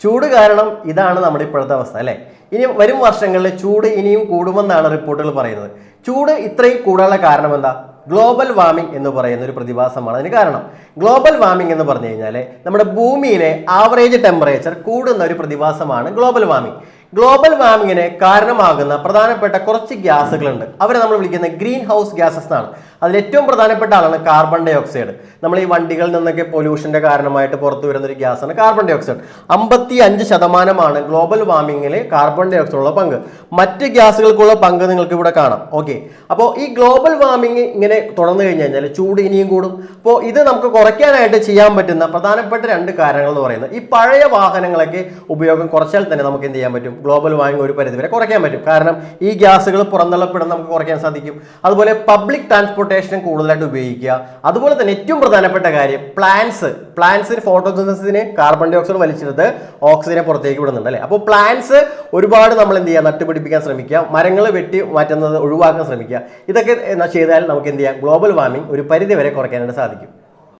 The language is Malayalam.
ചൂട് കാരണം ഇതാണ് നമ്മുടെ ഇപ്പോഴത്തെ അവസ്ഥ അല്ലേ. ഇനി വരും വർഷങ്ങളിൽ ചൂട് ഇനിയും കൂടുമെന്നാണ് റിപ്പോർട്ടുകൾ പറയുന്നത്. ചൂട് ഇത്രയും കൂടാനുള്ള കാരണം എന്താ? ഗ്ലോബൽ വാർമിംഗ് എന്ന് പറയുന്ന ഒരു പ്രതിഭാസമാണ് അതിന് കാരണം. ഗ്ലോബൽ വാർമിംഗ് എന്ന് പറഞ്ഞു കഴിഞ്ഞാൽ നമ്മുടെ ഭൂമിയിലെ ആവറേജ് ടെമ്പറേച്ചർ കൂടുന്ന ഒരു പ്രതിഭാസമാണ് ഗ്ലോബൽ വാർമിംഗ്. ഗ്ലോബൽ വാർമിങ്ങിന് കാരണമാകുന്ന പ്രധാനപ്പെട്ട കുറച്ച് ഗ്യാസുകളുണ്ട്. അവരെ നമ്മൾ വിളിക്കുന്നത് ഗ്രീൻ ഹൗസ് ഗ്യാസസ് എന്നാണ്. അതിൽ ഏറ്റവും പ്രധാനപ്പെട്ട ആളാണ് കാർബൺ ഡൈ ഓക്സൈഡ്. നമ്മൾ ഈ വണ്ടികളിൽ നിന്നൊക്കെ പൊല്യൂഷന്റെ കാരണമായിട്ട് പുറത്തു വരുന്ന ഒരു ഗ്യാസാണ് കാർബൺ ഡൈ ഓക്സൈഡ്. 55% ഗ്ലോബൽ വാർമിങ്ങിൽ കാർബൺ ഡൈ ഓക്സൈഡുള്ള പങ്ക്. മറ്റ് ഗ്യാസുകൾക്കുള്ള പങ്ക് നിങ്ങൾക്ക് ഇവിടെ കാണാം. ഓക്കെ, അപ്പോൾ ഈ ഗ്ലോബൽ വാർമിംഗ് ഇങ്ങനെ തുടർന്നു കഴിഞ്ഞാൽ ചൂട് ഇനിയും കൂടും. അപ്പോൾ ഇത് നമുക്ക് കുറയ്ക്കാനായിട്ട് ചെയ്യാൻ പറ്റുന്ന പ്രധാനപ്പെട്ട 2 കാരണങ്ങൾ എന്ന് പറയുന്നത്, ഈ പഴയ വാഹനങ്ങളൊക്കെ ഉപയോഗം കുറച്ചാൽ തന്നെ നമുക്ക് എന്ത് ചെയ്യാൻ പറ്റും? ഗ്ലോബൽ വാർമിംഗ് ഒരു പരിധിവരെ കുറയ്ക്കാൻ പറ്റും. കാരണം ഈ ഗ്യാസുകൾ പുറന്തള്ളപ്പെടുന്ന നമുക്ക് കുറയ്ക്കാൻ സാധിക്കും. അതുപോലെ പബ്ലിക് ട്രാൻസ്പോർട്ടേഷൻ കൂടുതലായിട്ട് ഉപയോഗിക്കുക. അതുപോലെ തന്നെ ഏറ്റവും പ്രധാനപ്പെട്ട കാര്യം പ്ലാന്റ്സിന് ഫോട്ടോസിന്തസിസിന് കാർബൺ ഡൈ ഓക്സൈഡ് വലിച്ചെടുത്ത് ഓക്സിജനെ പുറത്തേക്ക് വിടുന്നുണ്ട് അല്ലേ. അപ്പോൾ പ്ലാന്റ്സ് ഒരുപാട് നമ്മൾ എന്ത് ചെയ്യുക? നട്ടുപിടിപ്പിക്കാൻ ശ്രമിക്കുക. മരങ്ങൾ വെട്ടി മാറ്റുന്നത് ഒഴിവാക്കാൻ ശ്രമിക്കുക. ഇതൊക്കെ ചെയ്താൽ നമുക്ക് എന്ത് ചെയ്യാം? ഗ്ലോബൽ വാർമിംഗ് ഒരു പരിധി വരെ കുറയ്ക്കാനായിട്ട് സാധിക്കും.